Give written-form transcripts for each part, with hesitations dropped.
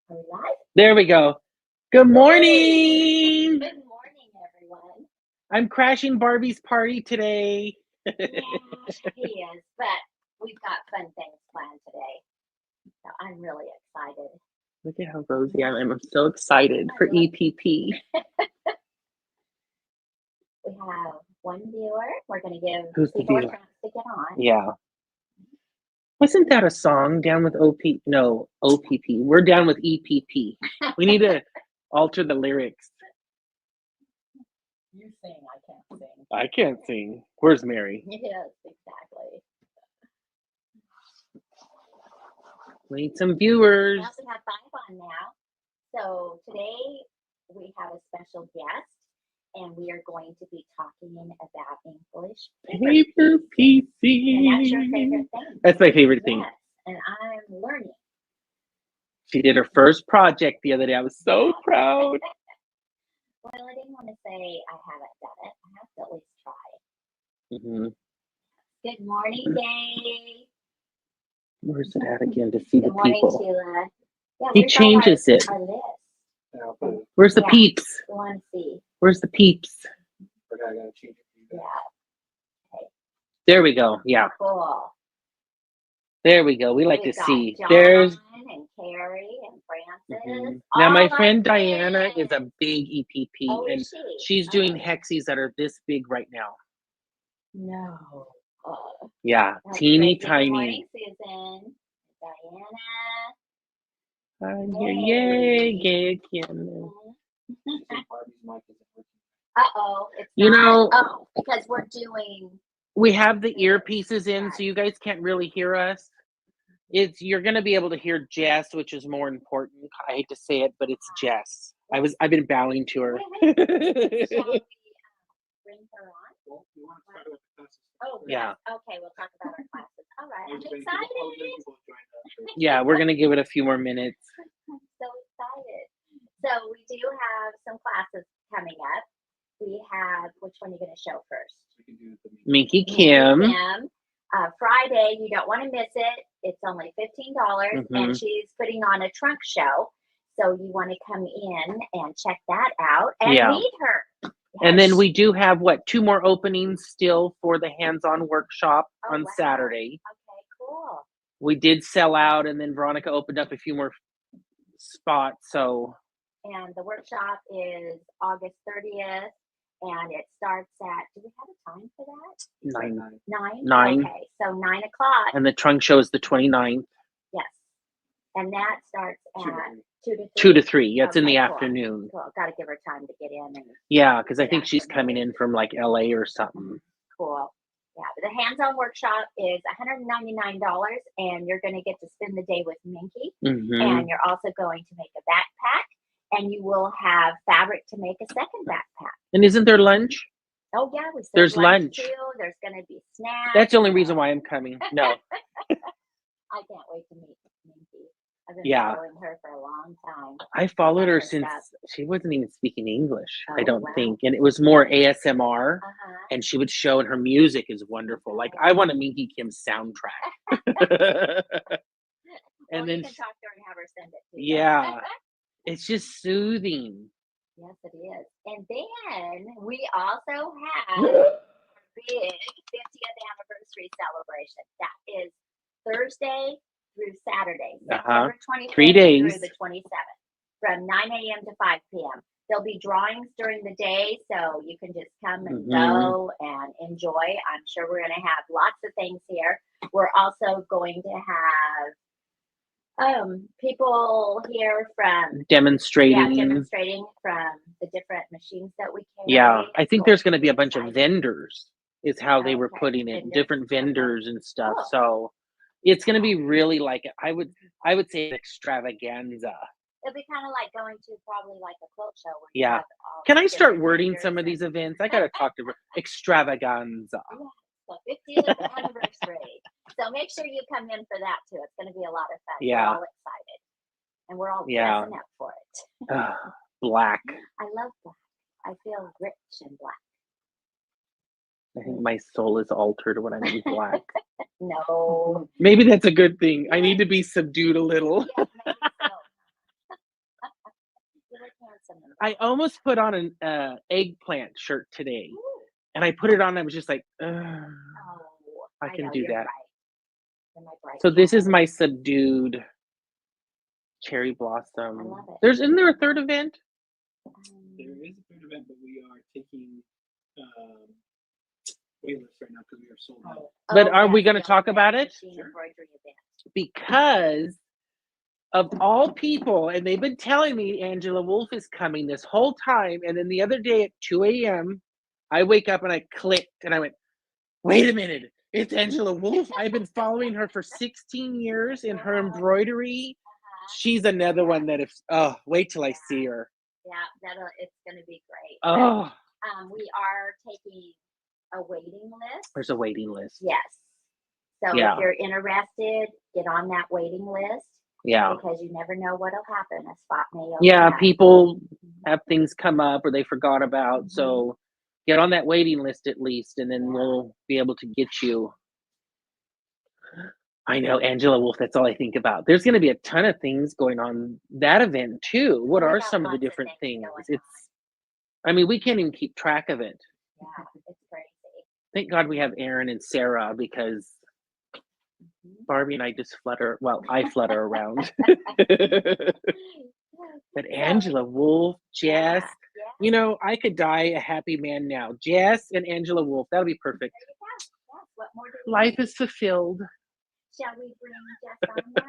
Are we live? There we go. Good morning. Good morning, everyone. I'm crashing Barbie's party today. Yeah, he is, but we've got fun things planned today. So I'm really excited. Look at how rosy I am. I'm so excited for EPP. We have one viewer. We're going to give Who's the people a viewer? chance to get on. Yeah. Wasn't that a song, Down with OP? No, OPP. We're down with EPP. We need to alter the lyrics. You sing, I can't sing. I can't sing. Where's Mary? Yes, exactly. We need some viewers. We also have 5 on now. So today we have a special guest, and we are going to be talking about English Paper piecing. And that's your favorite thing. That's my favorite thing. Yes, and I'm learning. She did her first project the other day. I was so proud. Well, I didn't want to say I haven't done it. I have to at least try. Mm-hmm. Good morning, Dave. Where's it at again to see Good the morning, people? Sheila. Yeah, He changes it. Our list. Where's the peeps? We want to see. Where's the peeps? Yeah. Okay. There we go. Yeah. Cool. There we go. We like We've to got see. John There's and Carrie and Francis. Mm-hmm. Now my friend Diana is a big EPP, Oh, and is she? she's doing hexies that are this big right now. No. Yeah, That's teeny great. Good tiny. morning, Susan. Diana. I'm here. Yay, again. Uh-oh. It's You not. know, Oh, because we're doing. we have the earpieces in, so you guys can't really hear us. You're gonna be able to hear Jess, which is more important. I hate to say it, but it's Jess. I've been bowing to her. Shall we bring her on? Oh, Yeah. Okay, we'll talk about our classes. All right, I'm excited. Yeah, we're gonna give it a few more minutes. I'm so excited. So we do have some classes coming up. We have, which one are you going to show first? Minki Kim. Friday, you don't want to miss it. It's only $15, and she's putting on a trunk show. So you want to come in and check that out and meet her. Yes. And then we do have, 2 more openings still for the hands-on workshop on Saturday. Okay, cool. We did sell out, and then Veronica opened up a few more spots. And the workshop is August 30th. And it starts at, do we have a time for that? 9? Okay, so 9 o'clock. And the trunk show is the 29th. Yes. And that starts at 2 to 3. 2 to 3. Yeah, it's in the afternoon. Cool. Got to give her time to get in. Yeah, because I think she's coming in from like LA or something. Cool. Yeah, but the hands-on workshop is $199, and you're going to get to spend the day with Minki. And you're also going to make a backpack. And you will have fabric to make a second backpack. And isn't there lunch? Oh, yeah. There's lunch. Too. There's going to be snacks. That's the only reason why I'm coming. No. I can't wait to meet Minki. I've been following her for a long time. I followed her since she wasn't even speaking English, I don't think. And it was more ASMR. And she would show, and her music is wonderful. Like, I want a Minki Kim soundtrack. And then you can talk to her and have her send it to you. Yeah. It's just soothing. Yes, it is. And then we also have a big 50th anniversary celebration. That is Thursday through Saturday, September 25th 3 days through the 27th, from 9 a.m. to 5 p.m. There'll be drawings during the day, so you can just come and go and enjoy. I'm sure we're going to have lots of things here. We're also going to have people here from demonstrating from the different machines that we carry. Yeah, I think there's going to be a bunch of vendors is how they were putting it, different vendors and stuff. Cool. So it's going to be really like, I would say, an extravaganza. It'll be kind of like going to probably like a quilt show. Where yeah. Can I start wording some of these events? I got to talk to her. Extravaganza. Yeah. So 50th anniversary. So make sure you come in for that too. It's going to be a lot of fun. Yeah. We're all excited. And we're all dressing up for it. Black. I love black. I feel rich in black. I think my soul is altered when I'm in black. No. Maybe that's a good thing. I need to be subdued a little. Yeah, maybe so. I almost put on an eggplant shirt today, Ooh. and I put it on. And I was just like, ugh, Oh, I can know, do you're that. Right. You're my bright So this cat. is my subdued cherry I blossom. love it. Isn't there a third event? There is a third event, but we are taking waitlist right now because we are sold out. But are yes, we going to the talk event, about it? Machine Embroidery Event. Because of all people, and they've been telling me Angela Wolf is coming this whole time, and then the other day at 2 a.m., I wake up and I clicked and I went, wait a minute, it's Angela Wolf. I've been following her for 16 years in her embroidery. She's another one that wait till I see her. Yeah, it's going to be great. Oh, we are taking a waiting list. there's a waiting list. Yes. So Yeah. if you're interested, get on that waiting list. Yeah. Because you never know what'll happen. A spot may open Yeah, up. people have things come up or they forgot about. So get on that waiting list at least, and then we'll be able to get you. I know, Angela Wolf, that's all I think about. There's going to be a ton of things going on that event too. What We are got some of the lots of different things things? going I mean, we can't even keep track of it. Yeah, it's crazy. Thank God we have Aaron and Sarah, because Barbie and I just flutter. Well, I flutter around. But Angela Wolf, Jess, you know, I could die a happy man now. Jess and Angela Wolf, that'll be perfect. What more do we Life need? is fulfilled. Shall we bring Jess on now?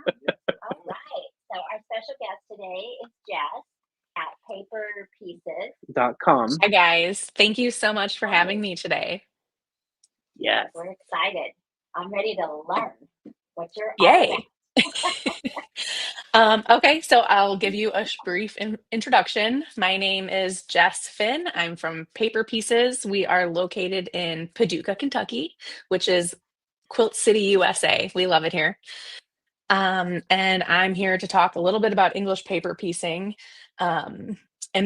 All right. So our special guest today is Jess at paperpieces.com. Hi guys, thank you so much for having me today. Yes. We're excited. I'm ready to learn what you're Yay. all about. Okay, so I'll give you a brief introduction. My name is Jess Finn. I'm from Paper Pieces. We are located in Paducah, Kentucky, which is Quilt City, USA. We love it here. And I'm here to talk a little bit about English paper piecing, and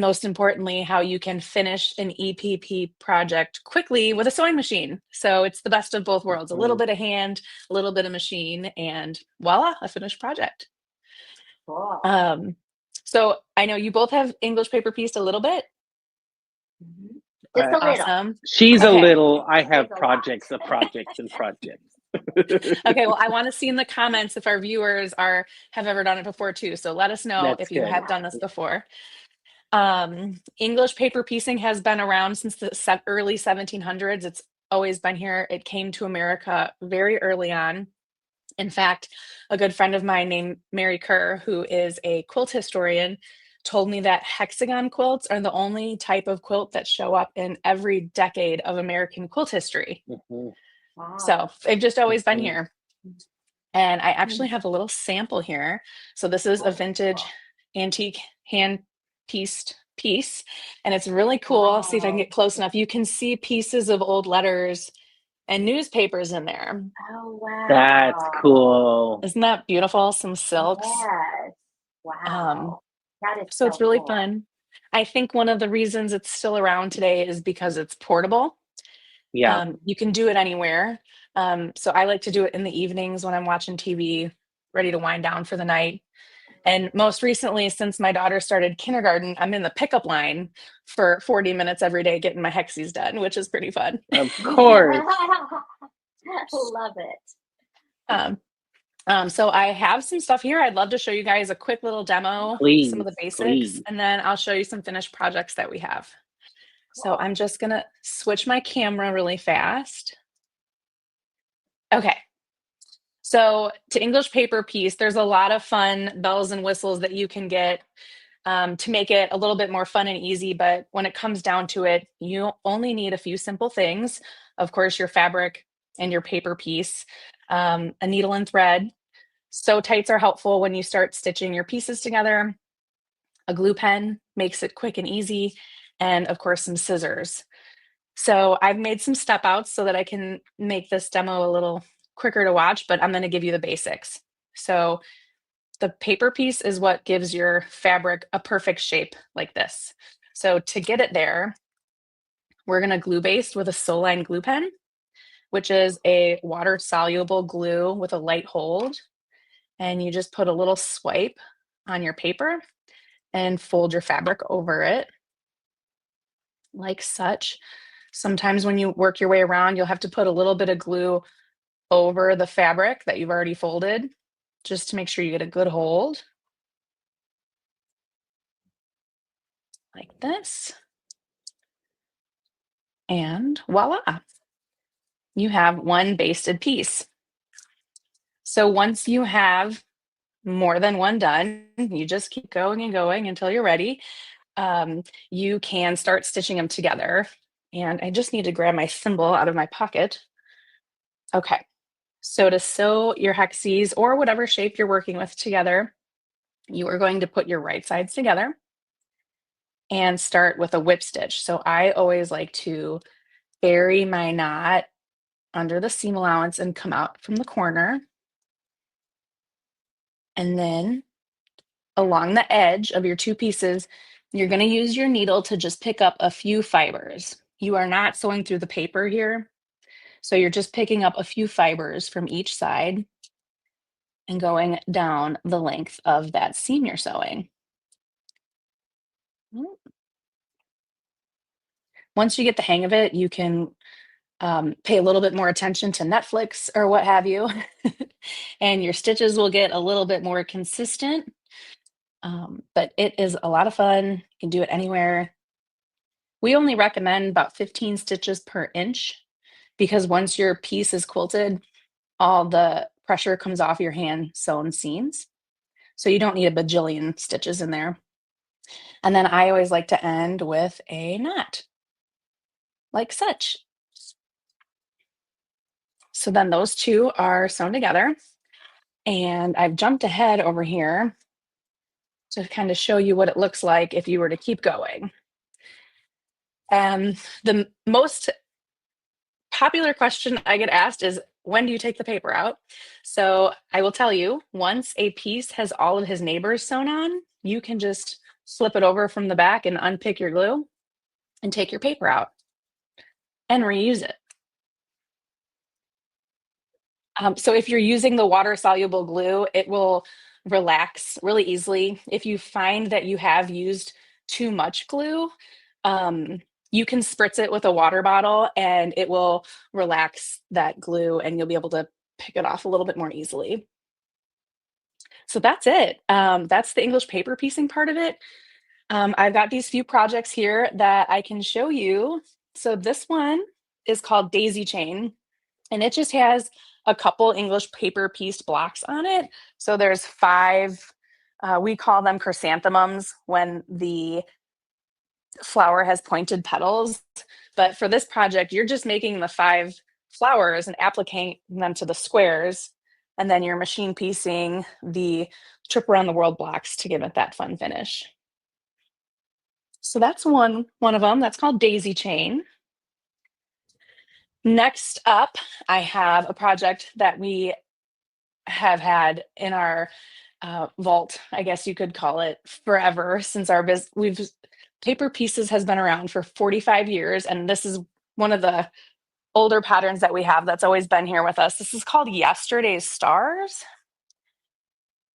most importantly, how you can finish an EPP project quickly with a sewing machine. So it's the best of both worlds, a little bit of hand, a little bit of machine, and voila, a finished project. Cool. So I know you both have English paper pieced a little bit. Just a little. Awesome. She's a Okay. little. I have She's a projects lot. of projects and projects. Okay, well, I want to see in the comments if our viewers have ever done it before too. So let us know That's if you good. have done this before. English paper piecing has been around since the early 1700s. It's always been here. It came to America very early on. In fact, a good friend of mine named Mary Kerr, who is a quilt historian, told me that hexagon quilts are the only type of quilt that show up in every decade of American quilt history. Mhm. Wow. So they've just always been Mhm. here. And I actually have a little sample here. So this is a vintage antique hand pieced piece, and it's really cool. I'll see if I can get close enough. You can see pieces of old letters and newspapers in there. Oh, wow. That's cool. Isn't that beautiful? Some silks. Yes. Wow. That is So it's really cool. fun. I think one of the reasons it's still around today is because it's portable. Yeah. You can do it anywhere. So I like to do it in the evenings when I'm watching TV, ready to wind down for the night. And most recently, since my daughter started kindergarten, I'm in the pickup line for 40 minutes every day getting my hexies done, which is pretty fun. Of course. Love it. So I have some stuff here. I'd love to show you guys a quick little demo, Please, some of the basics, please. and then I'll show you some finished projects that we have. So I'm just gonna switch my camera really fast. Okay. So to English paper piece, there's a lot of fun bells and whistles that you can get to make it a little bit more fun and easy. But when it comes down to it, you only need a few simple things. Of course, your fabric and your paper piece, a needle and thread. Sew tights are helpful when you start stitching your pieces together. A glue pen makes it quick and easy. And of course, some scissors. So I've made some step outs so that I can make this demo a little quicker to watch, but I'm going to give you the basics. So the paper piece is what gives your fabric a perfect shape like this. So to get it there, we're going to glue baste with a Sew Line glue pen, which is a water soluble glue with a light hold. And you just put a little swipe on your paper and fold your fabric over it like such. Sometimes when you work your way around, you'll have to put a little bit of glue over the fabric that you've already folded, just to make sure you get a good hold. Like this. And voila, you have one basted piece. So once you have more than one done, you just keep going and going until you're ready. You can start stitching them together. And I just need to grab my thimble out of my pocket. Okay, so to sew your hexies or whatever shape you're working with together, you are going to put your right sides together and start with a whip stitch. So I always like to bury my knot under the seam allowance and come out from the corner. And then along the edge of your two pieces, you're going to use your needle to just pick up a few fibers. You are not sewing through the paper here. So you're just picking up a few fibers from each side and going down the length of that seam you're sewing. Once you get the hang of it, you can pay a little bit more attention to Netflix or what have you, and your stitches will get a little bit more consistent. But it is a lot of fun. You can do it anywhere. We only recommend about 15 stitches per inch because once your piece is quilted, all the pressure comes off your hand sewn seams. So you don't need a bajillion stitches in there. And then I always like to end with a knot, like such. So then those two are sewn together. And I've jumped ahead over here to kind of show you what it looks like if you were to keep going. The most popular question I get asked is, when do you take the paper out? So I will tell you, once a piece has all of his neighbors sewn on, you can just flip it over from the back and unpick your glue and take your paper out and reuse it. So if you're using the water-soluble glue, it will relax really easily. If you find that you have used too much glue, you can spritz it with a water bottle and it will relax that glue and you'll be able to pick it off a little bit more easily. So that's it. That's the English paper piecing part of it. I've got these few projects here that I can show you. So this one is called Daisy Chain, and it just has a couple English paper pieced blocks on it. So there's 5, we call them chrysanthemums when the flower has pointed petals. But for this project, you're just making the 5 flowers and applying them to the squares. And then you're machine piecing the trip around the world blocks to give it that fun finish. So that's one of them. That's called Daisy Chain. Next up, I have a project that we have had in our vault, I guess you could call it, forever since our paper pieces has been around for 45 years. And this is one of the older patterns that we have that's always been here with us. This is called Yesterday's Stars.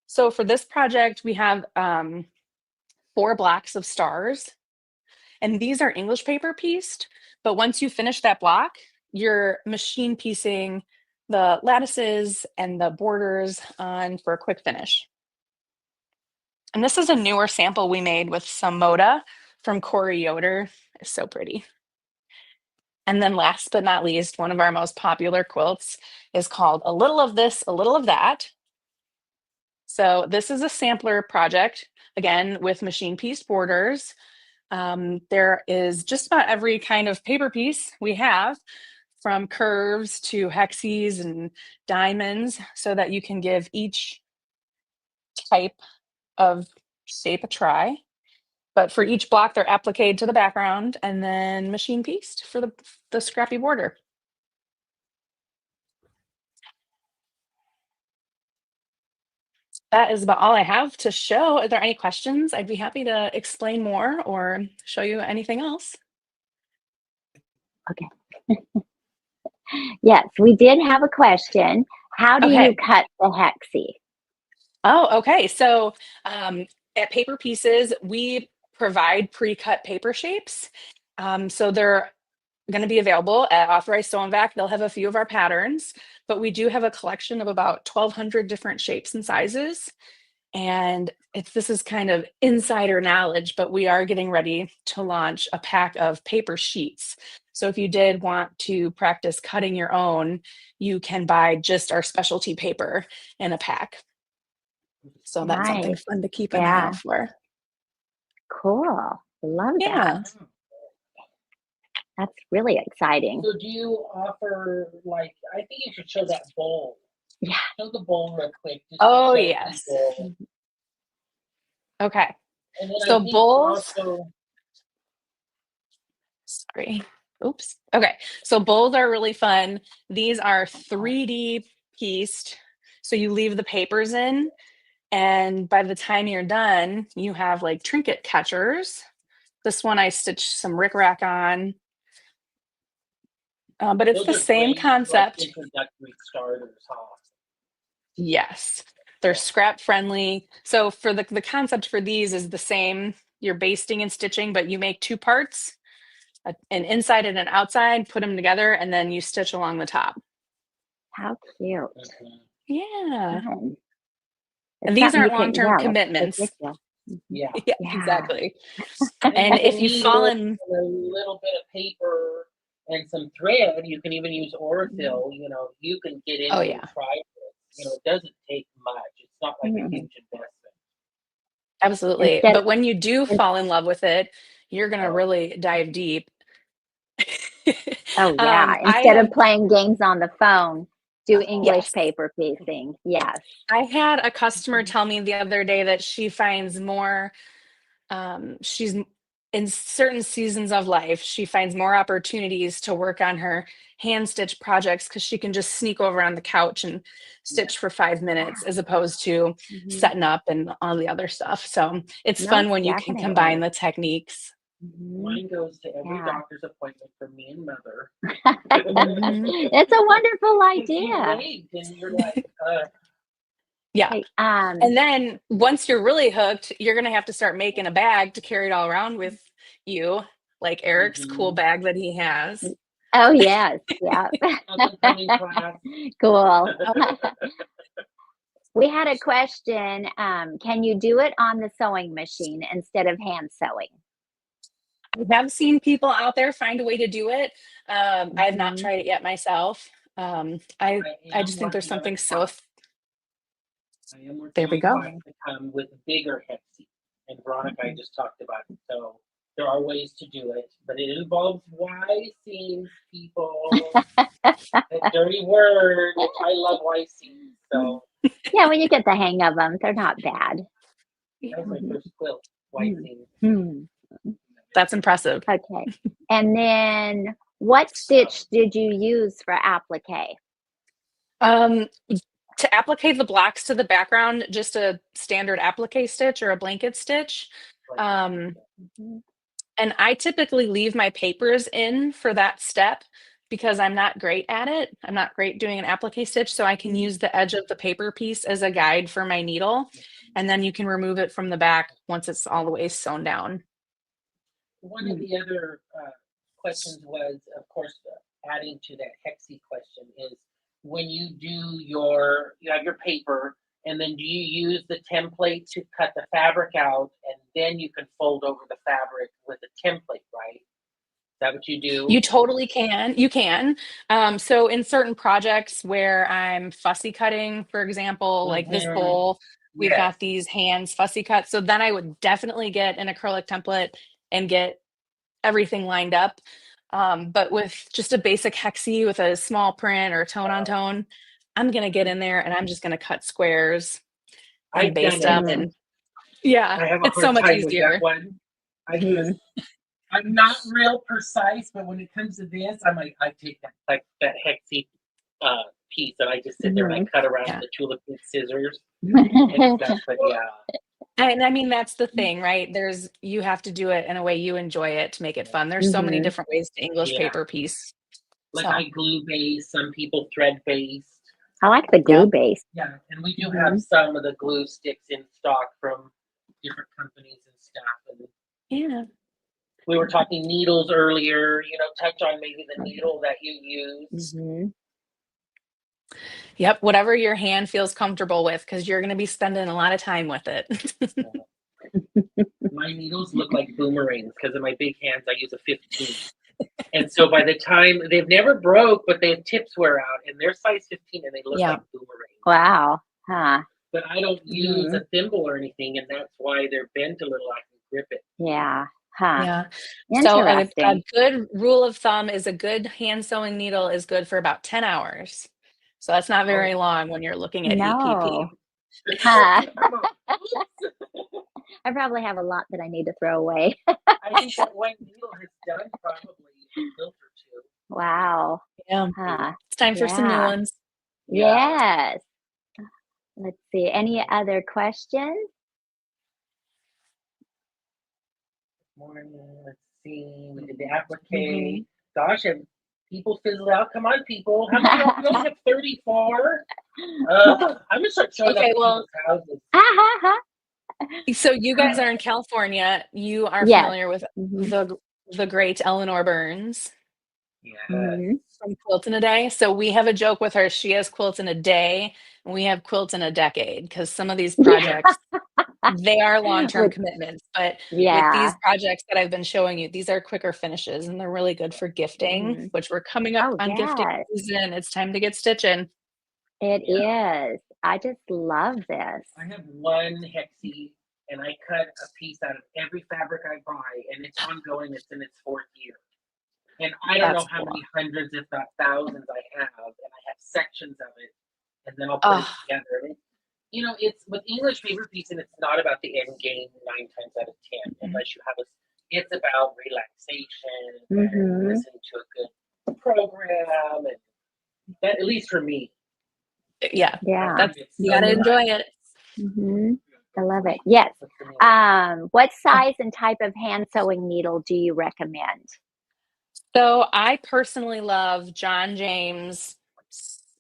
So for this project, we have 4 blocks of stars. And these are English paper pieced. But once you finish that block, you're machine piecing the lattices and the borders on for a quick finish. And this is a newer sample we made with some Moda from Corey Yoder. It's so pretty. And then last but not least, one of our most popular quilts is called A Little of This, A Little of That. So this is a sampler project, again, with machine pieced borders. There is just about every kind of paper piece we have, from curves to hexies and diamonds, so that you can give each type of shape a try. But for each block, they're appliqued to the background and then machine pieced for the scrappy border. That is about all I have to show. Are there any questions? I'd be happy to explain more or show you anything else. Okay. Yes, we did have a question. How do you cut the hexie? Oh, okay. So at Paper Pieces, we provide pre-cut paper shapes. So they're going to be available at Authorized Sew and Vac. They'll have a few of our patterns, but we do have a collection of about 1,200 different shapes and sizes. And this is kind of insider knowledge, but we are getting ready to launch a pack of paper sheets. So if you did want to practice cutting your own, you can buy just our specialty paper in a pack. So that's something Nice. fun to keep an eye out for. Cool. Love Yeah. that. That's really exciting. So do you offer, like, I think you should show that bowl. Yeah. Show the bowl real quick. just to Oh, show yes. people. Okay. And then So I think bowls. also, Sorry. Oops. Okay. So bowls are really fun. These are 3D pieced. So you leave the papers in, and by the time you're done, you have like trinket catchers. This one I stitched some rickrack on. But it's those the are same great, concept. like, introductory starters, huh? Yes. They're scrap friendly. So for the concept for these is the same. You're basting and stitching, but you make two parts, an inside and an outside, put them together, and then you stitch along the top. How cute. Mhm. Yeah. Fun. And It's these something aren't you can- long-term yeah, commitments. that's ridiculous. Yeah. Yeah, Yeah. exactly. And And you if can you use fall in, a little bit of paper and some thread, you can even use Ortho. You know, you can get into oh and yeah, try it. You know, it doesn't take much. It's not like a Mhm. huge investment. absolutely. Instead But of, when you do in- fall in love with it, you're gonna Oh, really dive deep. oh yeah, I instead of have, playing games on the phone, do English yes, paper piecing. Yes. I had a customer tell me the other day that she finds more, she's in certain seasons of life, she finds more opportunities to work on her hand stitch projects because she can just sneak over on the couch and yeah. stitch for 5 minutes as opposed to Mhm. setting up and all the other stuff. So it's No, fun when you can combine definitely. the techniques. Mhm. Mine goes to every Yeah. doctor's appointment for me and mother. Mhm. It's a wonderful If you idea. wait, then you're like, Yeah. Hey, And then once you're really hooked, you're going to have to start making a bag to carry it all around with you, like Eric's cool mhm. bag that he has. oh yes, yeah. Upcoming class. Cool. Oh, We had a question. Can you do it on the sewing machine instead of hand sewing? I have seen people out there find a way to do it. I have not Mhm. tried it yet myself. I I just am think there's working on a something so. class. I am There working we on a go. class to come with bigger hexie. And Veronica, I just talked about it. So there are ways to do it, but it involves Y seams, people. That dirty word. I love Y seams. So Yeah, when you get the hang of them, they're not bad. that was my first quilt, Y Mhm. seams. Hmm. That's impressive. Okay. And then what stitch did you use for applique? Um, to applique the blocks to the background, just a standard applique stitch or a blanket stitch. Like, Um, Mhm. and I typically leave my papers in for that step because I'm not great at it. I'm not great doing an applique stitch, so I can use the edge of the paper piece as a guide for my needle, and then you can remove it from the back once it's all the way sewn down. one of the other questions was, of course, adding to that hexie question is when you do you have your paper, and then do you use the template to cut the fabric out, and then you can fold over the fabric with the template, right? Is that what you do? You totally can. You can. So in certain projects where I'm fussy cutting, for example, like this Mhm. bowl, we've Yes. got these hands fussy cut. So then I would definitely get an acrylic template and get everything lined up. But with just a basic hexie with a small print or tone on tone, I'm gonna get in there and I'm just gonna cut squares and I've done baste it. up, Mhm. and yeah, I have a it's so hard much time with that easier. one. I Mhm. just I'm not real precise, but when it comes to this, I'm like I take that hexie piece and I just sit there and I Mhm. cut around Yeah. with the tulip with scissors and stuff. But yeah, And I mean, that's the thing, right? You have to do it in a way you enjoy it to make it fun. There's so many Mhm. different ways to English yeah. paper piece. Like So, I glue based, some people thread based. I like the glue yep. base. Yeah, and we do have Mhm. some of the glue sticks in stock from different companies and stuff. And Yeah. we were talking needles earlier, touch on maybe the needle that you use. Mhm. Yep. Whatever your hand feels comfortable with, because you're going to be spending a lot of time with it. My needles look like boomerangs because of my big hands. I use a 15. And so by the time they've never broke, but their tips wear out, and they're size 15 and they look Yeah. like boomerangs. Wow. Huh. But I don't use a thimble or anything, and that's why they're bent a little. I can grip it. Yeah. Huh. Yeah. So a Interesting. good rule of thumb is a good hand sewing needle is good for about 10 hours. So that's not very long when you're looking at EPP. No. Huh. I probably have a lot that I need to throw away. I think that one needle has done probably a quilt or two. Wow. Yeah. Huh. It's time for some new Yeah. ones. Yes. Let's see. Any other questions? Morning. Let's see. We did the applique. Gosh, and people fizzle out. Come on, people. How many? We only have 34. I'm gonna start showing up at people's houses. So you guys are in California. You are Yes. familiar with the great Eleanor Burns Yeah. from Quilts in a Day. So we have a joke with her. She has quilts in a day, and we have quilts in a decade, because some of these projects, they are long-term commitments. But with these projects that I've been showing you, these are quicker finishes, and they're really good for gifting, which we're coming up on gifting season. It's time to get stitching. It is. I just love this. I have one hexie, and I cut a piece out of every fabric I buy, and it's ongoing. It's in its 4th year. And I don't know how many hundreds, if not thousands, I have, and I have sections of it, and then I'll put it together. And, it's with English paper piecing, it's not about the end game 9 times out of 10, unless you have it's about relaxation and listening to a good program, and that, at least for me. Yeah. Yeah. You gotta enjoy it. I love it. Yes. What size and type of hand sewing needle do you recommend? So I personally love John James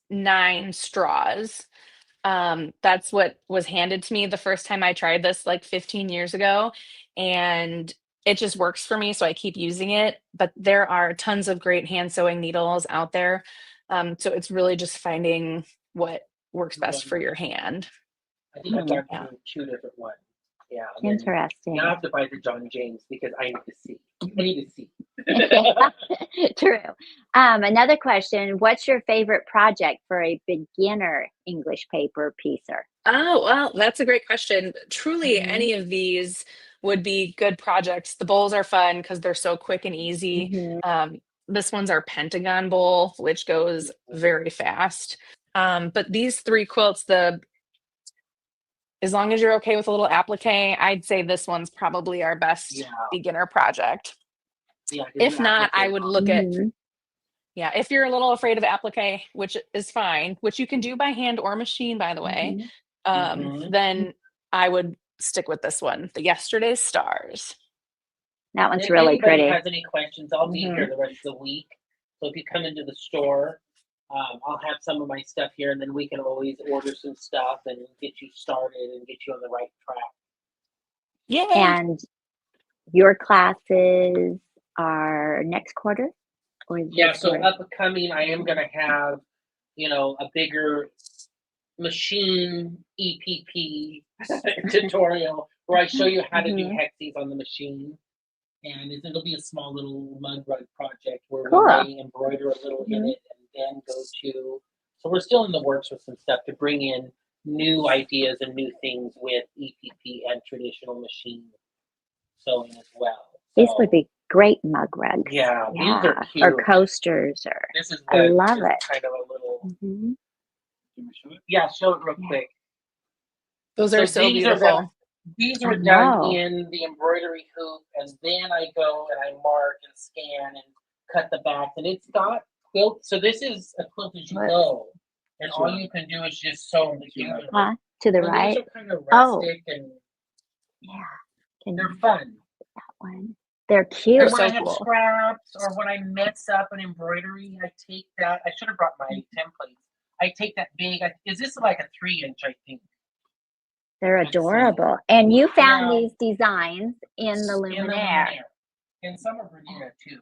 9 straws. That's what was handed to me the first time I tried this, like 15 years ago, and it just works for me, so I keep using it. But there are tons of great hand sewing needles out there. So it's really just finding what works best for your hand. I think I've got 2 different ones. Yeah. Interesting. Now I have to buy the John James because I need to see. True. Another question. What's your favorite project for a beginner English paper piecer? Oh, well, that's a great question. Truly, any of these would be good projects. The bowls are fun because they're so quick and easy. This one's our Pentagon bowl, which goes very fast. But these 3 quilts, as long as you're okay with a little applique, I'd say this one's probably our best beginner project. If not, I would look at, if you're a little afraid of applique, which is fine, which you can do by hand or machine, by the way, then I would stick with this one, the Yesterday's Stars. That one's really pretty. If anybody has any questions, I'll be here the rest of the week. So if you come into the store, I'll have some of my stuff here, and then we can always order some stuff and get you started and get you on the right track. Yeah. And your classes are next quarter? Or so upcoming, I am going to have, a bigger machine EPP tutorial where I show you how to do hexies on the machine. And it'll be a small little mug rug project where we may embroider a little in it and then go to. So we're still in the works with some stuff to bring in new ideas and new things with EPP and traditional machine sewing as well. These would be great mug rugs. Yeah, these are cute. Or coasters, or this is I love it. Kind of a little. Yeah, show it real quick. Those are so beautiful. These were done in the embroidery hoop, and then I go and I mark and scan and cut the back, and it's got quilt. So this is a quilt as you go, and all you can do is just sew them together. To the right. These are kind of rustic and they're fun. That one. They're cute. And when I have scraps or when I mess up an embroidery, I take that. I should have brought my templates. I take that big. Is this like a 3-inch? I think. They're Let's see. adorable. And you found Yeah. these designs in the In the luminaire. luminaire. And some are Bermuda too.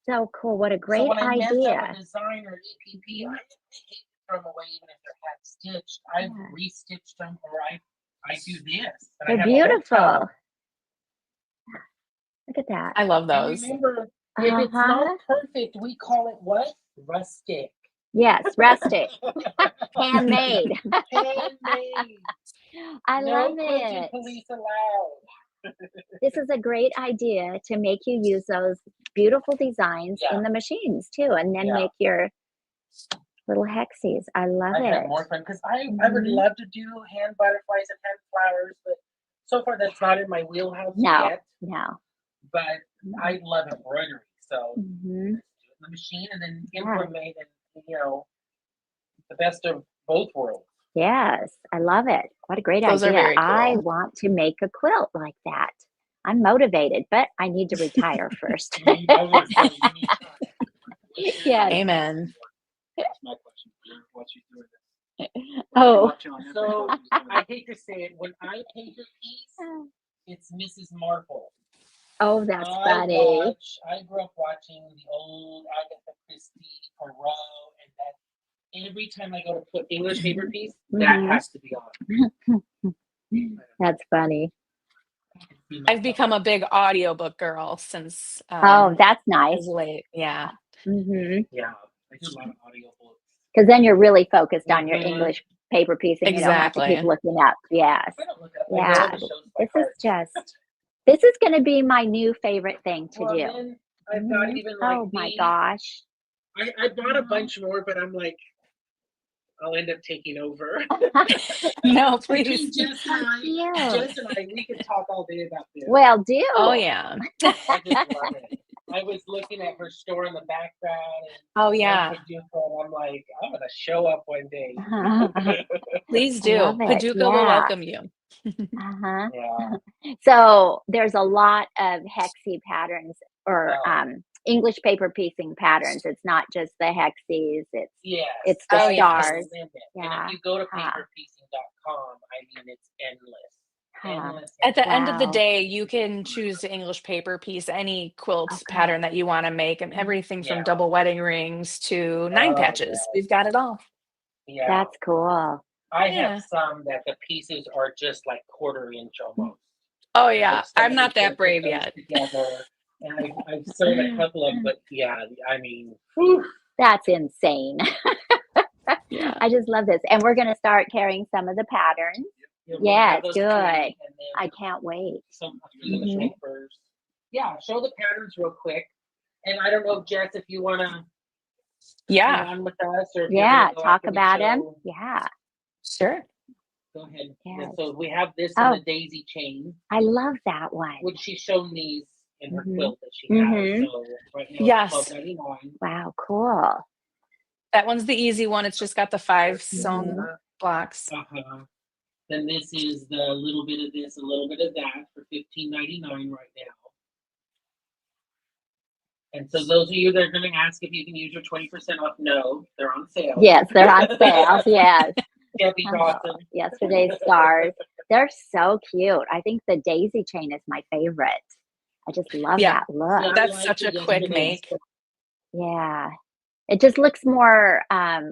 So cool. What a So great when I mess up idea. a design or EPP, I hate to throw them away even if they're half stitched. I've Yeah. restitched them, or I do this. And I They're have a whole beautiful. tub. Look at that. I love And those. remember, if it's Uh-huh. not perfect, we call it what? Rustic. Yes, rustic. Handmade. Handmade. I No love quilting it. police allowed. This is a great idea to make you use those beautiful designs Yeah. in the machines too, and then Yeah. make your little hexies. I love I have it. more fun because I would Mhm. love to do hand butterflies and hand flowers, but so far that's not in my wheelhouse No. yet. No. But I love embroidery, so Hmm. do it in the machine and then Yeah. implement and the best of both worlds. Yes, I love it. What a great Those are idea. very I cool. want to make a quilt like that. I'm motivated, but I need to retire first. I was gonna say, you need time. Yes. Amen. That's my question for you. What's you doing this? Oh. Watching on So I hate to say it, when I paint a piece, it's Mrs. Marple. Oh, that's funny. I grew up watching the old Agatha Christie, Poirot, and that every time I go to put English paper piece, that Mhm. has to be on. That's funny. I've become a big audiobook girl since Oh, that's nice. as late. Yeah. Mm-hmm. Yeah, I do a lot of audiobooks. Because then you're really focused on your Mhm. English paper piece and you don't have to keep Exactly. looking up. Yes. I don't look up. Yeah. I know the shows by This is heart. this is going to be my new favorite thing to Well, do. then I've got Mhm. even like Oh my these. gosh. I bought a bunch more, but I'm like, I'll end up taking over. No, Between please. Jess and I, we could talk all day about this. Well, do. Oh yeah. I just love it. I was looking at her store in the background. And Oh yeah. Paducah, and I'm like, I'm gonna show up one day. Please I do. love it. Paducah will Yeah. welcome you. Uh-huh. Yeah. So there's a lot of hexie patterns or Oh. English paper piecing patterns. It's not just the hexies. Yes. It's the Oh, yes. stars. And Yeah. if you go to Ah. paperpiecing.com, I mean, it's endless. Huh. Endless. At the end of the Wow. day, you can choose the English paper piece, any quilt Okay. pattern that you want to make, and everything from Yeah. double wedding rings to 9 Oh, patches. yeah. We've got it all. Yeah. That's cool. I Yeah. have some that the pieces are just like quarter inch almost. Oh And yeah. I'm not that somebody brave put those yet. Together, and I've sewn a couple of them, but yeah, I mean, whew. That's insane. Yeah. I just love this. And we're going to start carrying some of the patterns. We'll Yes, have those good. pretty, and I then can't wait. some few of the Mhm. shapers. Yeah, show the patterns real quick. And I don't know, Jess, if you want to hang Yeah. on with us, or if you're Yeah, gonna go talk after the about them. show, Yeah. Sure. go ahead. Yes. So we have this in Oh. the daisy chain, I love that one. which she's shown these in her Mhm. quilt that she Mhm. has. So right now Yes. it's $12.99. Wow, cool. That one's the easy one. It's just got the 5 sewn Mhm. blocks. Uh-huh. Then this is the little bit of this, a little bit of that for $15.99 right now. And so those of you that are going to ask if you can use your 20% off, no, they're on sale. Yes, they're on sale. Yes. Debbie's awesome. Yesterday's stars. They're so cute. I think the daisy chain is my favorite. I just love Yeah. that look. Yeah. That's like such the a quick yesterday's make. stuff. Yeah. It just looks more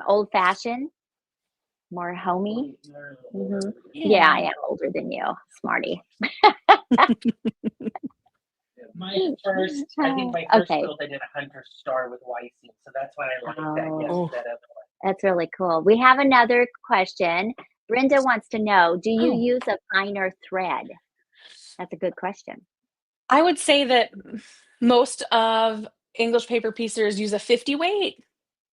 old fashioned, more homey. Mhm. Yeah, I am older than you, smarty. My first, I think my first Okay. quilt I did a hunter star with Weissen, so that's why I like that. Yes, Oh. that other one. That's really cool. We have another question. Brenda wants to know, do you Oh. use a finer thread? That's a good question. I would say that most of English paper piecers use a 50 weight.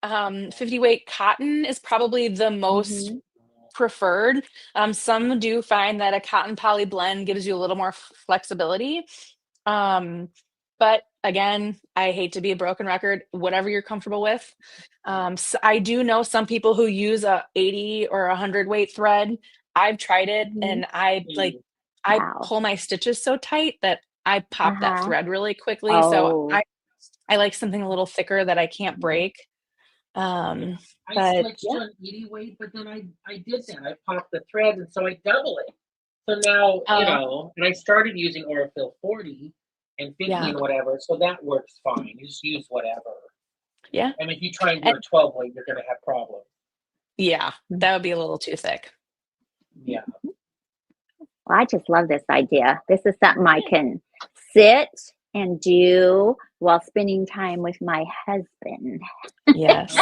50 weight cotton is probably the most Mhm. preferred. Some do find that a cotton poly blend gives you a little more flexibility. But again, I hate to be a broken record, whatever you're comfortable with. So I do know some people who use a 80 or 100 weight thread. I've tried it Mhm. and I Wow. pull my stitches so tight that I pop that Uh-huh. thread really quickly. So Oh. I like something a little thicker that I can't break. I But switched to an 80 weight, but then I did that. I popped the thread, and so I double it. So now, Oh. you know, and I started using Aurifil 40 and 50 Yeah. and whatever, so that works fine. You just use whatever. Yeah. And if you try and do a 12 weight, you're going to have problems. Yeah, that would be a little too thick. Yeah. Well, I just love this idea. This is something I can sit and do while spending time with my husband. Yes.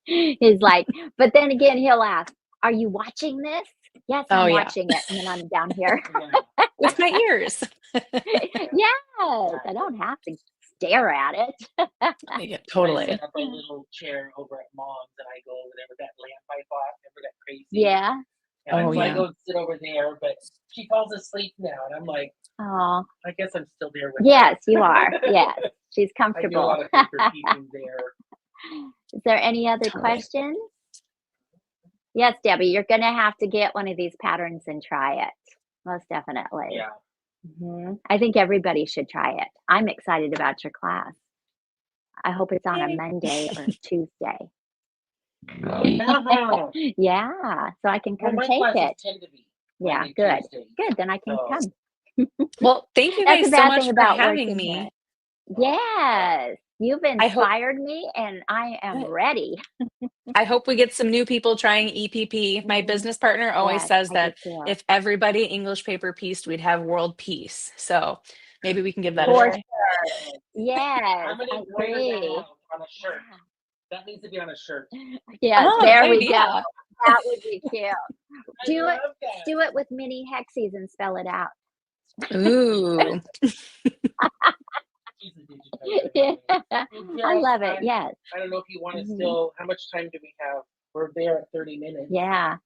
He's like, but then again, he'll ask, "Are you watching this?" Yes, Oh, I'm yeah. watching it. And then I'm down here. Yeah. With my ears. Yes, I don't have to stare at it. Yeah, I totally. set up a little chair over at Mom's and I go over there with that lamp I bought. Remember that crazy? Yeah. And Oh, so I yeah. go sit over there, but she falls asleep now. And I'm like, Oh, I guess I'm still there with yes, her. you are. Yes, she's I do a comfortable. lot of paper piecing there. Is there any other Totally. questions? Yes, Debbie, you're going to have to get one of these patterns and try it. Most definitely. Yeah. I think everybody should try it. I'm excited about your class. I hope it's on a Yay. Monday or Tuesday. Uh-huh. Yeah, so I can Well, come my take classes it. tend to be Yeah, Monday, good. Tuesday. Good, then I can So- come. Well, thank you That's guys the so bad much thing for about having working me. here. Yes, you've I hope- inspired me, and I am Good. ready. I hope we get some new people trying EPP. My business partner always Yes, says I that do too. if everybody English paper pieced, we'd have world peace. So maybe we can give that a For try. sure. Yes, I'm going to I embroider that agree. out on a shirt. That needs to be on a shirt. Yes, Oh, there good we idea. go. That would be cute. I Do it. love that. Do it with mini hexies and spell it out. Ooh. She's a digitizer. I Jess, love it. Yes. I don't know if you want to Mhm. still, how much time do we have? We're there at 30 minutes. Yeah.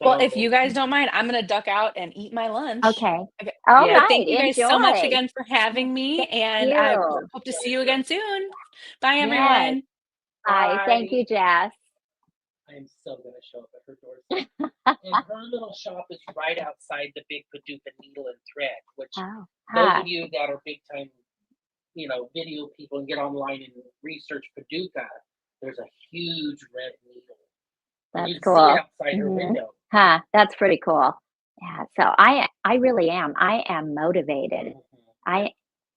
Well, if So- you guys don't mind, I'm going to duck out and eat my lunch. Okay. Okay. All Yeah. right. But thank you guys so much Enjoy. again for having me. Thank And I you. hope to see you again soon. Bye, Yes. everyone. Bye. Thank you, Jess. I am so going to show up at her doorstep. And her little shop is right outside the big Paducah Needle and Thread, which Oh, those hi. of you that are big time, you know, video people and get online and research Paducah, there's a huge red needle. And That's you can cool. see it outside her Mhm. window. Huh. That's pretty cool. Yeah. So I really am. I am motivated. Mhm. I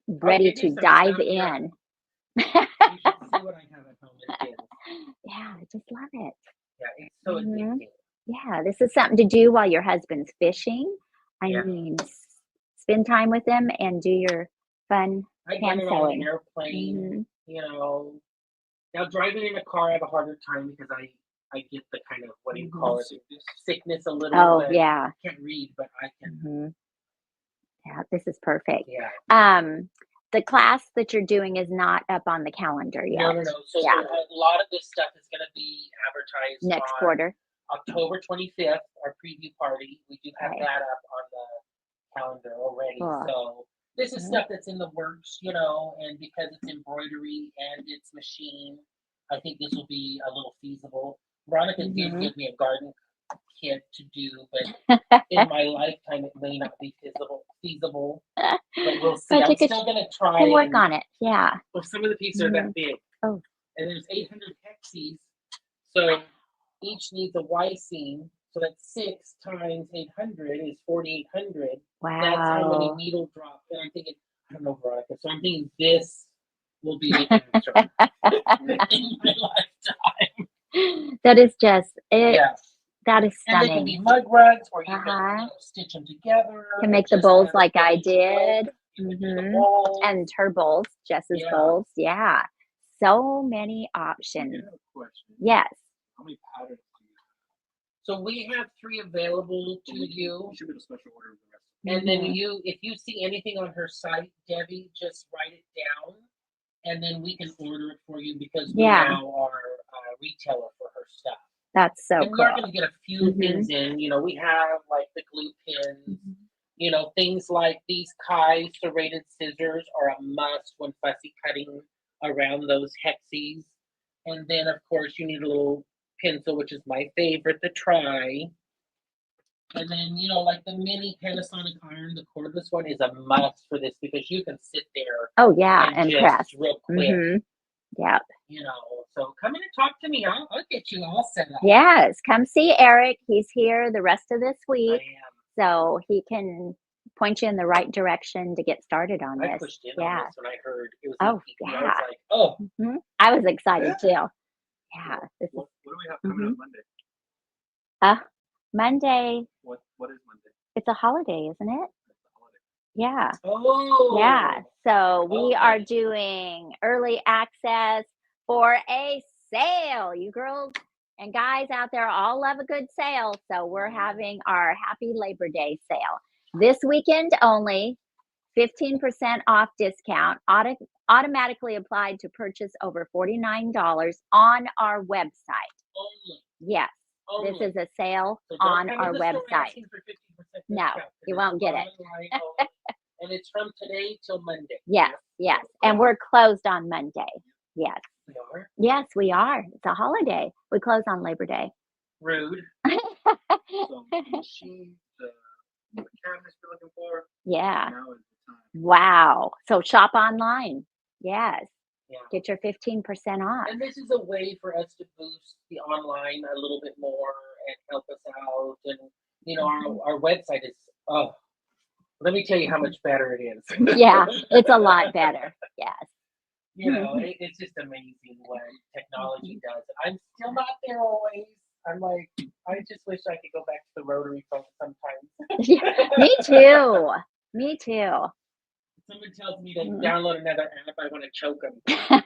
ready give you to some dive stuff here. in. You should see what I have at home. It is. Yeah, I just love it. Yeah, it's so Mhm. addicting. Yeah, this is something to do while your husband's fishing. I Yeah. mean, spend time with him and do your fun. I've Hand done it on an sewing. airplane, Mhm. you know. Now driving in a car, I have a harder time because I get the kind of, what do you call it, sickness a little. Oh, but yeah. I can't read, but I can. Mhm. Yeah, this is perfect. Yeah. The class that you're doing is not up on the calendar yet. No. So Yeah. a lot of this stuff is going to be advertised Next on quarter. October 25th, our preview party. We do have Right. that up on the calendar already. Cool. So this is Mhm. stuff that's in the works, you know, and because it's embroidery and it's machine, I think this will be a little feasible. Veronica did Mhm. give me a garden kit to do, but in my lifetime it may not be feasible. But we'll see. But I'm you could still gonna try can work and on it. Yeah. well, some of the pieces are that big. Oh. And there's 800 hexes. So each needs a Y seam. So that's 6 times 800 is 4,800. That's how many Wow. needle drops. And I'm thinking, I don't know, Veronica. So I'm thinking this will be the answer in my lifetime. That is just it. Yeah. That is And they can be stunning. mug rugs, or you can Uh-huh. stitch them together. Can make the just bowls have a like I really good bowl. did. You can do the Mhm. bowls. And her bowls, Jess's Yeah. bowls. Yeah. So many options. I have a question. Yes. How many patterns do you have? So we have 3 available to you. You should get a special order of the rest. And then Mhm. if you see anything on her site, Debbie, just write it down, and then we can order it for you because we Yeah. now are a retailer for her stuff. That's so And we are cool. going to get a few Mhm. things in. You know, we have like the glue pins. Mhm. You know, things like these Kai serrated scissors are a must when fussy cutting around those hexes. And then, of course, you need a little pencil, which is my favorite, the Try. And then, you know, like the mini Panasonic iron, the cordless one is a must for this because you can sit there Oh yeah, and and just press. real quick. Mhm. Yep. you know, so come in and talk to me. I'll get you all set up. Yes, come see Eric. He's here the rest of this I week, am. so he can point you in the right direction to get started on I this. pushed in Yeah. on this when I heard it was Oh, Minki. I yeah. was like, oh, Mhm. I was excited too. Yeah. This is What do we have coming on Monday? Monday. What is Monday? It's a holiday, isn't it? It's a holiday. Yeah. oh. Yeah. So we are Okay. doing early access for a sale. You girls and guys out there all love a good sale. So we're having our Happy Labor Day sale this weekend only. 15% off discount automatically applied to purchase over $49 on our website. Only. Yes, Only. this is a sale So don't on come our in the store website. asking for 15% No, discount, 'cause you it's won't get it. online only. And it's from today till Monday. Yes, yes. And we're closed on Monday. Yes. We are. Yes, we are. It's a holiday. We close on Labor Day. So machine, the cabinets you're looking for. Yeah. Now is the time. Wow. So shop online. Yes. Yeah. Get your 15% off. And this is a way for us to boost the online a little bit more and help us out. And, you know, our website is, oh, let me tell you how much better it is. Yeah, it's a lot better. Yes. You know, it's just amazing what technology does. I'm still not there always. I'm like, I just wish I could go back to the rotary phone sometimes. Me too. Me too. Someone tells me to download another app, I want to choke them. I'm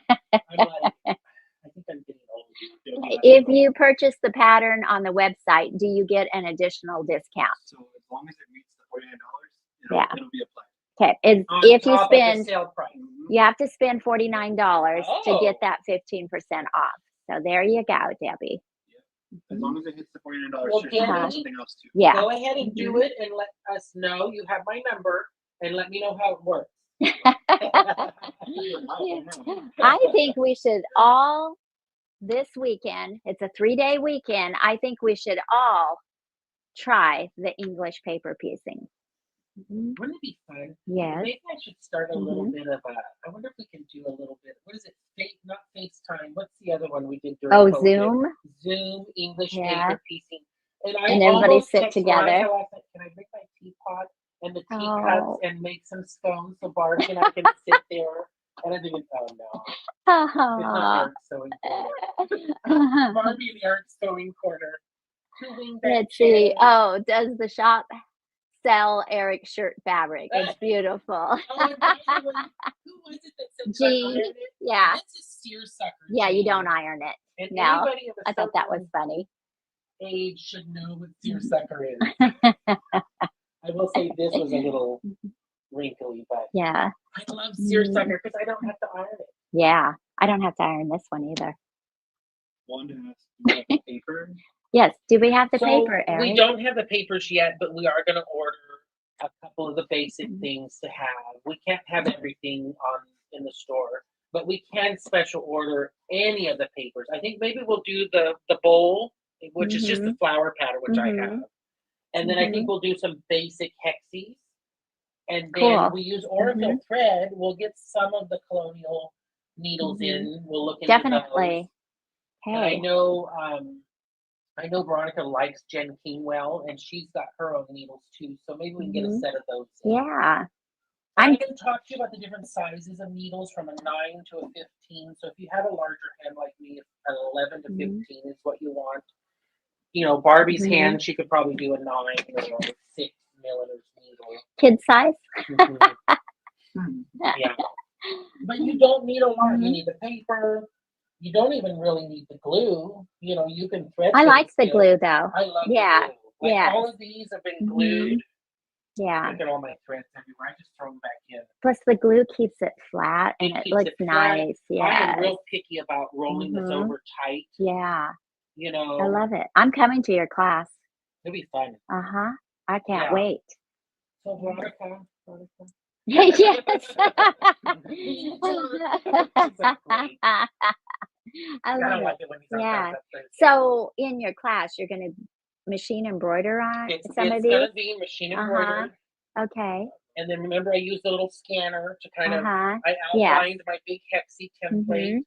like, I think I'm getting old. If you purchase the pattern on the website, do you get an additional discount? So as long as it meets the $49, Yeah. it'll be applied. Okay. On If you top of the spend, sale price. you have to spend $49 to get Oh. that 15% off. So there you go, Debbie. As long as it hits the $49, Well, shipping and Debbie, something else too. Yeah. Go ahead and do it and let us know. You have my number and let me know how it works. I think we should all, this weekend, it's a 3-day weekend, I think we should all try the English paper piecing. Wouldn't it be fun? Yes. Maybe I should start a little bit of I wonder if we can do a little bit. What is it? Not FaceTime. What's the other one we did during Oh, COVID? Zoom? Zoom, English Yeah. paper piecing. And And everybody almost sit text together. Veronica last night, can I bring my teapot and the teacups Oh. and make some scones so Barbie and I can sit there? And I didn't, oh no. It's not Eric's sewing corner. Barbie and Eric's sewing corner. Let's see. Oh, does the shop sell Eric shirt fabric? It's beautiful. Oh, and by the way, who was it that said Jean. iron it? Yeah. That's a seersucker. Yeah, you Jean. don't iron it. And No, anybody of a I thought that was certain funny. age should know what seersucker is. I will say this was a little wrinkly, but Yeah. I love seersucker because I don't have to iron it. Yeah. I don't have to iron this one either. Wanda has do you have paper. Yes. Do we have the So paper, Eric? we don't have the papers yet, but we are going to order a couple of the basic things to have. We can't have everything in the store, but we can special order any of the papers. I think maybe we'll do the bowl, which is just the flower pattern, which I have. And then I think we'll do some basic hexes. And then Cool. we use Orville thread. We'll get some of the colonial needles in. We'll look into Definitely. those. And I Hey. know Veronica likes Jen Kingwell, and she's got her own needles too. So maybe we can get a set of those. Yeah. I'm going to talk to you about the different sizes of needles from a 9 to a 15. So if you have a larger hand like me, an 11 to 15 is what you want. You know, Barbie's hand, she could probably do a 9 or a 6 millimeters needle. Kid size? Yeah. But you don't need a lot. You need the paper. You don't even really need the glue. You know, you can thread. I like the still. glue though. I love Yeah. the glue. Like Yes. all of these have been glued. Yeah. Look at all my threads everywhere. I just throw them back in. Plus the glue keeps it flat and It it keeps looks it flat. nice. I Yeah. am real picky about rolling this over tight. Yeah. You know, I love it. I'm coming to your class. it'll be fun. Uh-huh. I can't Yeah. wait. So Veronica. Yes. I I love don't it. like it when he's on Yeah. top of So in your class, you're going to machine embroider on It's some of gonna these? be machine embroidered. Okay. And then remember I used the little scanner to kind of I Yes. outlined my big hexy template.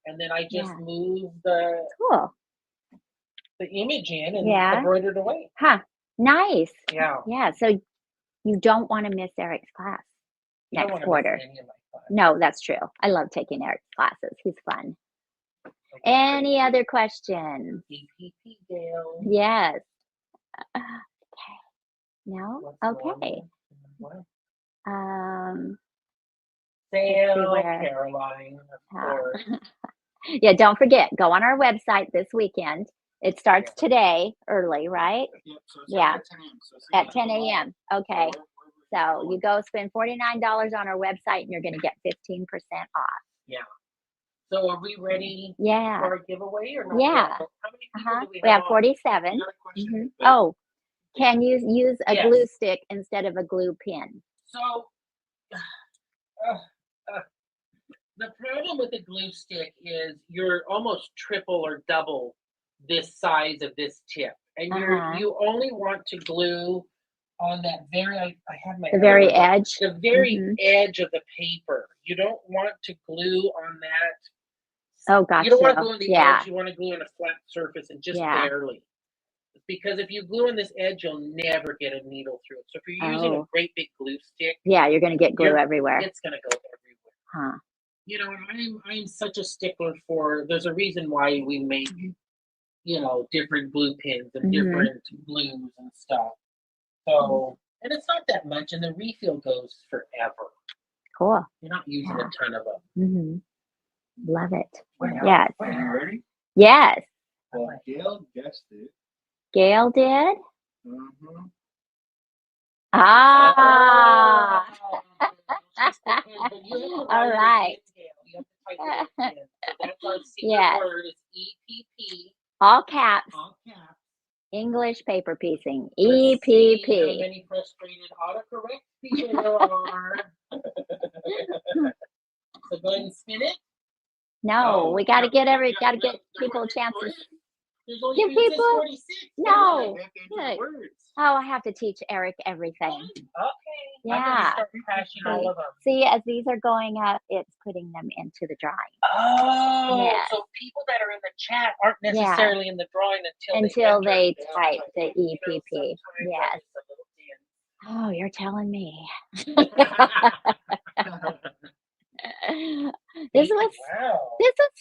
and then I just Yeah. move the Cool. image in and Yeah. embroider it away. Huh. Nice. Yeah. Yeah. So you don't want to miss Eric's class You don't next wanna miss quarter. any of my class. No, that's true. I love taking Eric's classes. He's fun. Okay, Any great. other questions? EPP, Gail. Yes. Okay. No? What's Okay. normal? What? Let's see Sale, where. Caroline, of uh, course. Yeah, don't forget, go on our website this weekend. It starts Yeah. today early, right? Yep, so it's Yeah. at 10 a.m. So At 6 10 o'clock. a.m. So Okay. we're So you go spend $49 on our website and you're going to get 15% off. Yeah. So are we ready Yeah. for a giveaway or not? Yeah. yet? How many people Uh-huh. do we We have on? 47. You got a question? Mhm. Oh, can you use a Yes. glue stick instead of a glue pin? So the problem with the glue stick is you're almost triple or double this size of this tip, and Uh-huh. you only want to glue on that very. I have my The very other one. edge. The very Mhm. edge of the paper. You don't want to glue on that. Oh, You don't want to gotcha. glue on the Yeah. edge. You want to glue on a flat surface and just Yeah. barely. Because if you glue on this edge, you'll never get a needle through it. So if you're using a Oh. great big glue stick, Yeah, you're going to get glue You're- everywhere. it's gonna go everywhere. Huh. You know, I'm such a stickler for. There's a reason why we make, different glue pins and Mhm. different glues and stuff. So, and it's not that much, and the refill goes forever. Cool. You're not using Yeah. a ton of them. Hmm. Love it. Wait, Yes. Wait, you ready? Yes. Well, Gail guessed it. Gail did? Mm-hmm. Ah. All right. You have to type it in. So that's our secret Yes. word is EPP, All caps. all caps. English paper piecing. Let's see how EPP. many frustrated autocorrect people there are. So go ahead and spin it. No, Oh, we got to yeah, get yeah, get yeah, people there's chances. There's only Give it says people- 46. No. They have to enter Look. the words. Oh, I have to teach Eric everything. Okay. Yeah. I'm gonna start crashing all of them. See, as these are going up, it's putting them into the drawing. Oh, Yes. so people that are in the chat aren't Yeah. necessarily in the drawing until Until they they enter. type the You know, EPP. sometimes Yes. that is a little Oh, you're telling me. This was Wow.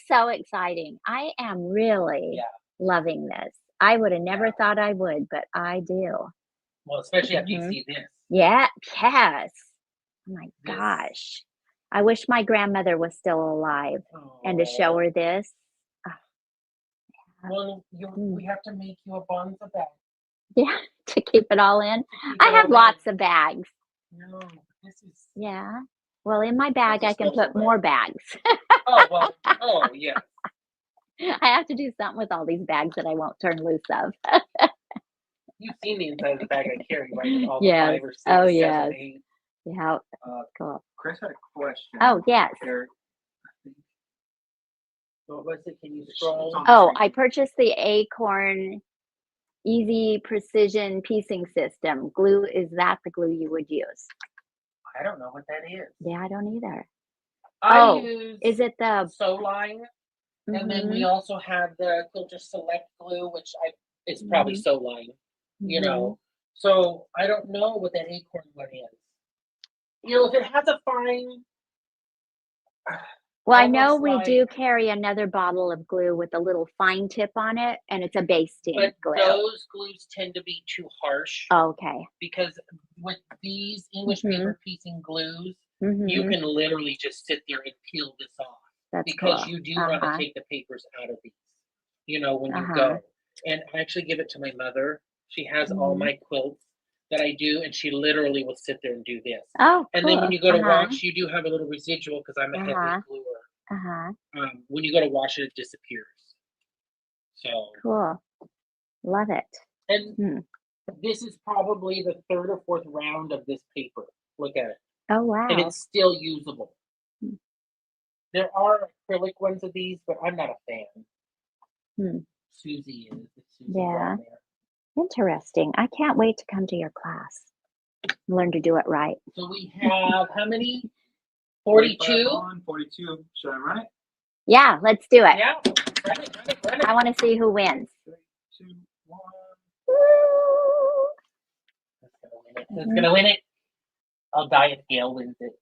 so exciting. I am really Yeah. loving this. I would have never Yeah. thought I would, but I do. Well, especially after you Mhm. see this. Yeah, yes. Oh my This- gosh. I wish my grandmother was still alive and to show her this. Well, we have to make you a bonza bag. Yeah, to keep it all in. Keep I it have all lots in. of bags. No, this is. Yeah. Well, in my bag, That's a I can special put more bags. Oh well. Oh yeah. I have to do something with all these bags that I won't turn loose of. You've seen the inside of the bag I carry, right? With all the Yes. 5 or 6, Oh, 7, yes. 8. Yeah, Uh, cool. Chris had a question. Oh, yes. Eric, What was it? Can you scroll? on- Oh, I purchased the Acorn Easy Precision Piecing System. Glue, is that the glue you would use? I don't know what that is. Yeah, I don't either. I Oh, use Is it the? Sew Line, and then we also have the Quilter Select glue, which it's probably Mhm. Sew Line. You Mhm. know, so I don't know what that Acorn one is. You know, if it has a fine. Well, I know almost we like- do carry another bottle of glue with a little fine tip on it, and it's a basting But glue. those glues tend to be too harsh Okay. because with these English Mhm. paper piecing glues, Mhm. you can literally just sit there and peel this off That's because cool. you do want to Uh-huh. take the papers out of these, when you Uh-huh. go. And I actually give it to my mother. She has all Mhm. my quilts that I do, and she literally will sit there and do this. Oh, And then when cool. you go to Uh-huh. wash, you do have a little residual because I'm a Uh-huh. heavy gluer. Uh-huh. When you go to wash it, it disappears. So, Cool. Love it. and Hmm. this is probably the 3rd or 4th round of this paper. Look at it. Oh, wow. And it's still usable. Hmm. There are acrylic ones of these, but I'm not a fan. Hmm. Susie is. Susie's Yeah. on there. Interesting. I can't wait to come to your class. Learn to do it right. So we have how many? 45 42? on, 42. Should I run it? Yeah, let's do it. Yeah. Run it. I want to see who wins. 3, 2, 1. Woo! Who's gonna win it? I'll die if Gail wins it.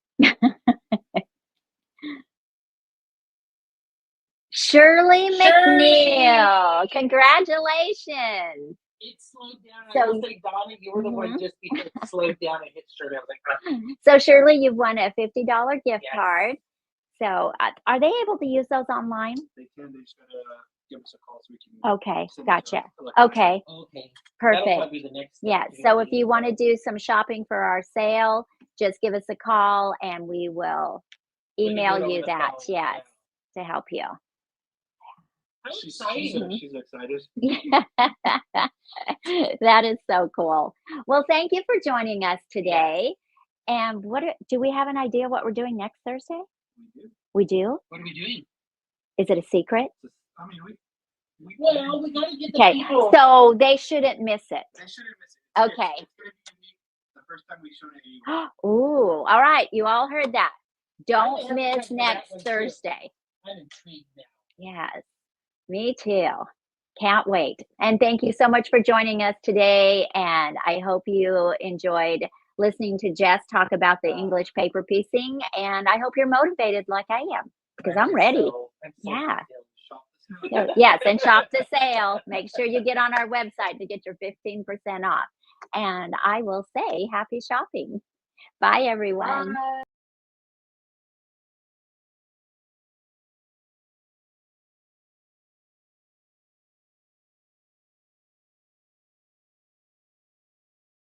Shirley Shirley! McNeil. Congratulations. It slowed down. So- I will say, Donna, you were the one just because it slowed down and hit Shirley. I was like, So Shirley, you've won a $50 gift Yes. card. So are they able to use those online? They can. They just gotta give us a call so we can. Okay, send it gotcha. electronically. Okay, okay. That'll perfect. probably be the next step Yeah, to so do if you want to do some shopping for our sale, just give us a call and we will We can do it email over you the that, phone, yes, to help you. How She's exciting. she's excited. That is so cool. Well, thank you for joining us today. And do we have an idea what we're doing next Thursday? We do. We do? What are we doing? Is it a secret? I mean, we Well, we gotta get the Okay, people. so they shouldn't miss it. They shouldn't miss it. Okay. It's gonna be unique. The first time we showed it anywhere. Ooh, all right. You all heard that. Don't have to miss check for that next one, too. Thursday. I'm intrigued now. Yes, me too. Can't wait. And thank you so much for joining us today. And I hope you enjoyed listening to Jess talk about the English paper piecing. And I hope you're motivated like I am, because I'm ready. I'm so Yeah. fulfilled. Shop this So, out. yes, and shop the sale. Make sure you get on our website to get your 15% off. And I will say happy shopping. Bye, everyone. Bye.